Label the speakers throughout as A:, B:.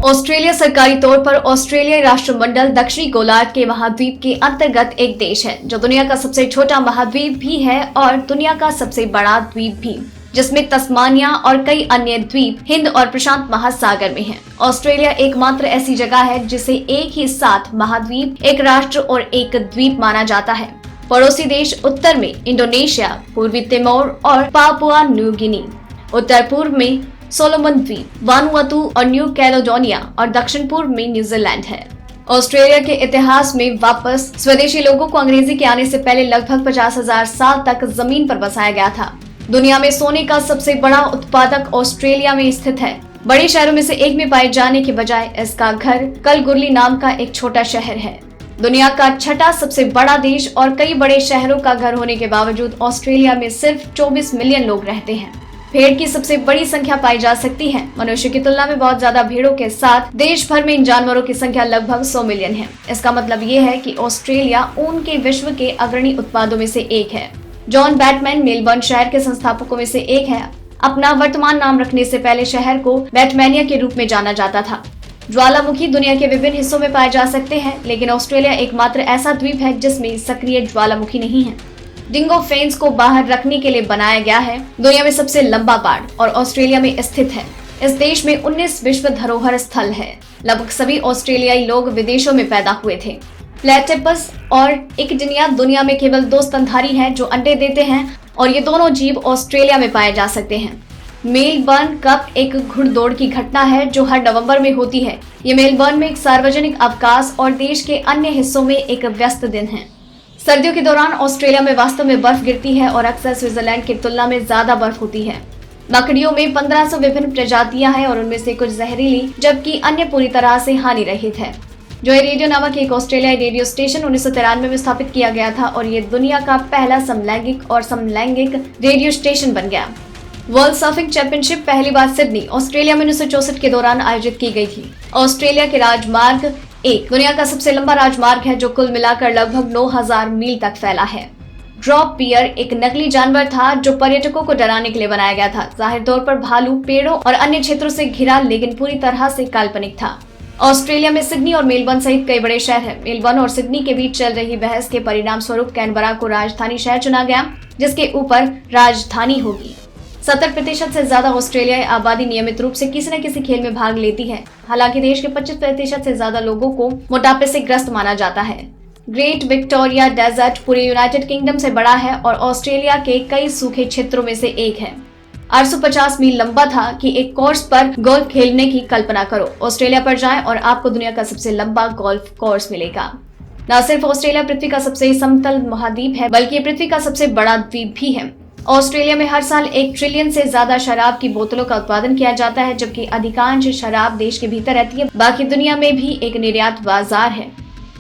A: Australia सरकारी तौर पर ऑस्ट्रेलियाई राष्ट्रमंडल दक्षिणी गोलार्ध के महाद्वीप के अंतर्गत एक देश है, जो दुनिया का सबसे छोटा महाद्वीप भी है और दुनिया का सबसे बड़ा द्वीप भी, जिसमें तस्मानिया और कई अन्य द्वीप हिंद और प्रशांत महासागर में हैं। ऑस्ट्रेलिया एकमात्र ऐसी जगह है जिसे एक ही साथ महाद्वीप, एक राष्ट्र और एक द्वीप माना जाता है। पड़ोसी देश उत्तर में इंडोनेशिया, पूर्वी तिमोर और पापुआ न्यू गिनी, उत्तर पूर्व में सोलोमन द्वीप, वानुअतु और न्यू कैलेडोनिया और दक्षिण पूर्व में न्यूजीलैंड है। ऑस्ट्रेलिया के इतिहास में वापस स्वदेशी लोगों को अंग्रेजी के आने से पहले लगभग 50,000 साल तक जमीन पर बसाया गया था। दुनिया में सोने का सबसे बड़ा उत्पादक ऑस्ट्रेलिया में स्थित है। बड़े शहरों में से एक में पाए जाने के बजाय इसका घर कलगुरली नाम का एक छोटा शहर है। दुनिया का छठा सबसे बड़ा देश और कई बड़े शहरों का घर होने के बावजूद ऑस्ट्रेलिया में सिर्फ 24 मिलियन लोग रहते हैं। भेड़ की सबसे बड़ी संख्या पाई जा सकती है। मनुष्य की तुलना में बहुत ज्यादा भेड़ों के साथ देश भर में इन जानवरों की संख्या लगभग 100 मिलियन है। इसका मतलब ये है कि ऑस्ट्रेलिया ऊन के विश्व के अग्रणी उत्पादों में से एक है। जॉन बैटमैन मेलबर्न शहर के संस्थापकों में से एक है। अपना वर्तमान नाम रखने से पहले शहर को बैटमैनिया के रूप में जाना जाता था। ज्वालामुखी दुनिया के विभिन्न हिस्सों में पाए जा सकते हैं, लेकिन ऑस्ट्रेलिया एकमात्र ऐसा द्वीप है जिसमें सक्रिय ज्वालामुखी नहीं है। डिंगो फेंस को बाहर रखने के लिए बनाया गया है। दुनिया में सबसे लंबा पहाड़ और ऑस्ट्रेलिया में स्थित है। इस देश में 19 विश्व धरोहर स्थल है। लगभग सभी ऑस्ट्रेलियाई लोग विदेशों में पैदा हुए थे। प्लेटिपस और इक्डिनिया दुनिया में केवल 2 स्तनधारी हैं जो अंडे देते हैं और ये दोनों जीव ऑस्ट्रेलिया में पाए जा सकते हैं। मेलबर्न कप एक घुड़दौड़ की घटना है जो हर नवंबर में होती है। ये मेलबर्न में एक सार्वजनिक अवकाश और देश के अन्य हिस्सों में एक व्यस्त दिन है। सर्दियों के दौरान ऑस्ट्रेलिया में वास्तव में बर्फ गिरती है और अक्सर स्विट्जरलैंड की तुलना में ज्यादा बर्फ होती है। मकड़ियों में 1500 विभिन्न प्रजातियां हैं और उनमें से कुछ जहरीली जबकि अन्य पूरी तरह से हानि रहित है। जॉय रेडियो नामक एक ऑस्ट्रेलियाई रेडियो स्टेशन 1993 में स्थापित किया गया था और ये दुनिया का पहला समलैंगिक रेडियो स्टेशन बन गया। वर्ल्ड सर्फिंग चैंपियनशिप पहली बार सिडनी, ऑस्ट्रेलिया में 1964 के दौरान आयोजित की गई थी। ऑस्ट्रेलिया के राजमार्ग एक दुनिया का सबसे लंबा राजमार्ग है जो कुल मिलाकर लगभग 9000 मील तक फैला है। ड्रॉप बियर एक नकली जानवर था जो पर्यटकों को डराने के लिए बनाया गया था। जाहिर तौर पर भालू पेड़ों और अन्य क्षेत्रों से घिरा, लेकिन पूरी तरह से काल्पनिक था। ऑस्ट्रेलिया में सिडनी और मेलबर्न सहित कई बड़े शहर हैं। मेलबर्न और सिडनी के बीच चल रही बहस के परिणाम स्वरूप कैनबरा को राजधानी शहर चुना गया, जिसके ऊपर राजधानी होगी। 70% से ज्यादा ऑस्ट्रेलियाई आबादी नियमित रूप से किसी न किसी खेल में भाग लेती है। हालांकि देश के 25% से ज्यादा लोगों को मोटापे से ग्रस्त माना जाता है। ग्रेट विक्टोरिया डेजर्ट पूरे यूनाइटेड किंगडम से बड़ा है और ऑस्ट्रेलिया के कई सूखे क्षेत्रों में से एक है। 850 मील लंबा था कि एक कोर्स पर गोल्फ खेलने की कल्पना करो। ऑस्ट्रेलिया पर जाएं और आपको दुनिया का सबसे लंबा गोल्फ कोर्स मिलेगा। न सिर्फ ऑस्ट्रेलिया पृथ्वी का सबसे समतल महाद्वीप है, बल्कि पृथ्वी का सबसे बड़ा द्वीप भी है। ऑस्ट्रेलिया में हर साल 1 ट्रिलियन से ज्यादा शराब की बोतलों का उत्पादन किया जाता है, जबकि अधिकांश शराब देश के भीतर रहती है। बाकी दुनिया में भी एक निर्यात बाजार है।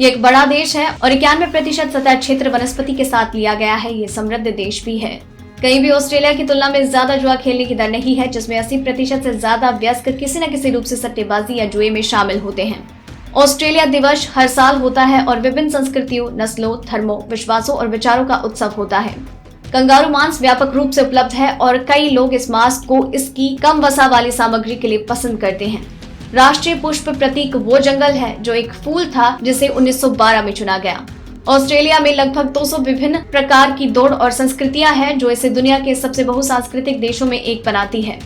A: ये एक बड़ा देश है और 91% सतह क्षेत्र वनस्पति के साथ लिया गया है। ये समृद्ध देश भी है। कहीं भी ऑस्ट्रेलिया की तुलना में ज्यादा जुआ खेलने की दर नहीं है, जिसमें 80% से ज्यादा वयस्क किसी न किसी रूप से सट्टेबाजी या जुए में शामिल होते हैं। ऑस्ट्रेलिया दिवस हर साल होता है और विभिन्न संस्कृतियों, नस्लों, धर्मों, विश्वासों और विचारों का उत्सव होता है। कंगारू मांस व्यापक रूप से उपलब्ध है और कई लोग इस मांस को इसकी कम वसा वाली सामग्री के लिए पसंद करते हैं। राष्ट्रीय पुष्प प्रतीक वो जंगल है जो एक फूल था जिसे 1912 में चुना गया। ऑस्ट्रेलिया में लगभग 200 विभिन्न प्रकार की दौड़ और संस्कृतियां हैं जो इसे दुनिया के सबसे बहुसांस्कृतिक देशों में एक बनाती है।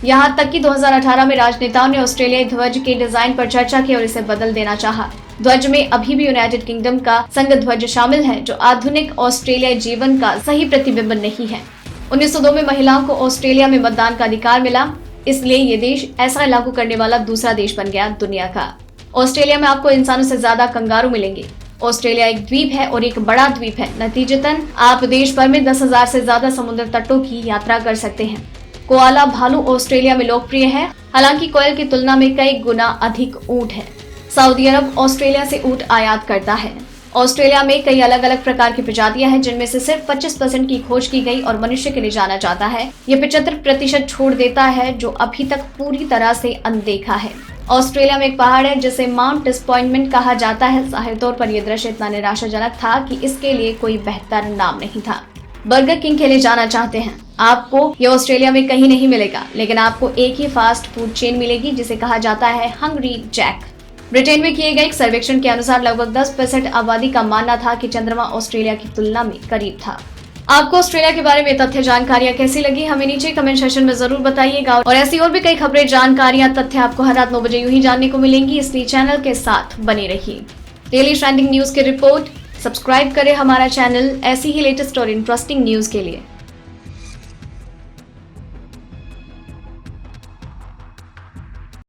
A: यहाँ तक कि 2018 में राजनेताओं ने ऑस्ट्रेलियाई ध्वज के डिजाइन पर चर्चा की और इसे बदल देना चाहा। ध्वज में अभी भी यूनाइटेड किंगडम का संघ ध्वज शामिल है, जो आधुनिक ऑस्ट्रेलियाई जीवन का सही प्रतिबिंब नहीं है। 1902 में महिलाओं को ऑस्ट्रेलिया में मतदान का अधिकार मिला, इसलिए ये देश ऐसा लागू करने वाला दूसरा देश बन गया दुनिया का। ऑस्ट्रेलिया में आपको इंसानों से ज्यादा कंगारू मिलेंगे। ऑस्ट्रेलिया एक द्वीप है और एक बड़ा द्वीप है। नतीजतन आप देश भर में 10,000 से ज्यादा समुद्र तटों की यात्रा कर सकते हैं। कोआला भालू ऑस्ट्रेलिया में लोकप्रिय है, हालांकि कोयल की तुलना में कई गुना अधिक ऊंट है। सऊदी अरब ऑस्ट्रेलिया से ऊंट आयात करता है। ऑस्ट्रेलिया में कई अलग अलग प्रकार की प्रजातियां हैं, जिनमें से सिर्फ 25% की खोज की गई और मनुष्य के लिए जाना जाता है। ये 75% छोड़ देता है, जो अभी तक पूरी तरह से अनदेखा है। ऑस्ट्रेलिया में एक पहाड़ है जिसे माउंट डिसअपॉइंटमेंट कहा जाता है। जाहिर तौर पर यह दृश्य इतना निराशाजनक था कि इसके लिए कोई बेहतर नाम नहीं था। बर्गर किंग के लिए जाना चाहते हैं। आपको ये ऑस्ट्रेलिया में कहीं नहीं मिलेगा, लेकिन आपको एक ही फास्ट फूड चेन मिलेगी जिसे कहा जाता है हंग्री जैक। ब्रिटेन में किए गए एक सर्वेक्षण के अनुसार लगभग 10% आबादी का मानना था कि चंद्रमा ऑस्ट्रेलिया की तुलना में करीब था। आपको ऑस्ट्रेलिया के बारे में तथ्य जानकारियां कैसी लगी, हमें नीचे कमेंट सेक्शन में जरूर बताइएगा। और ऐसी और भी कई खबरें, जानकारियां, तथ्य आपको हर रात 9 बजे यूं ही जानने को मिलेंगी, इसलिए चैनल के साथ बने रहिए। डेली ट्रेंडिंग न्यूज की रिपोर्ट सब्सक्राइब करें हमारा चैनल ऐसी ही लेटेस्ट और इंटरेस्टिंग न्यूज के लिए।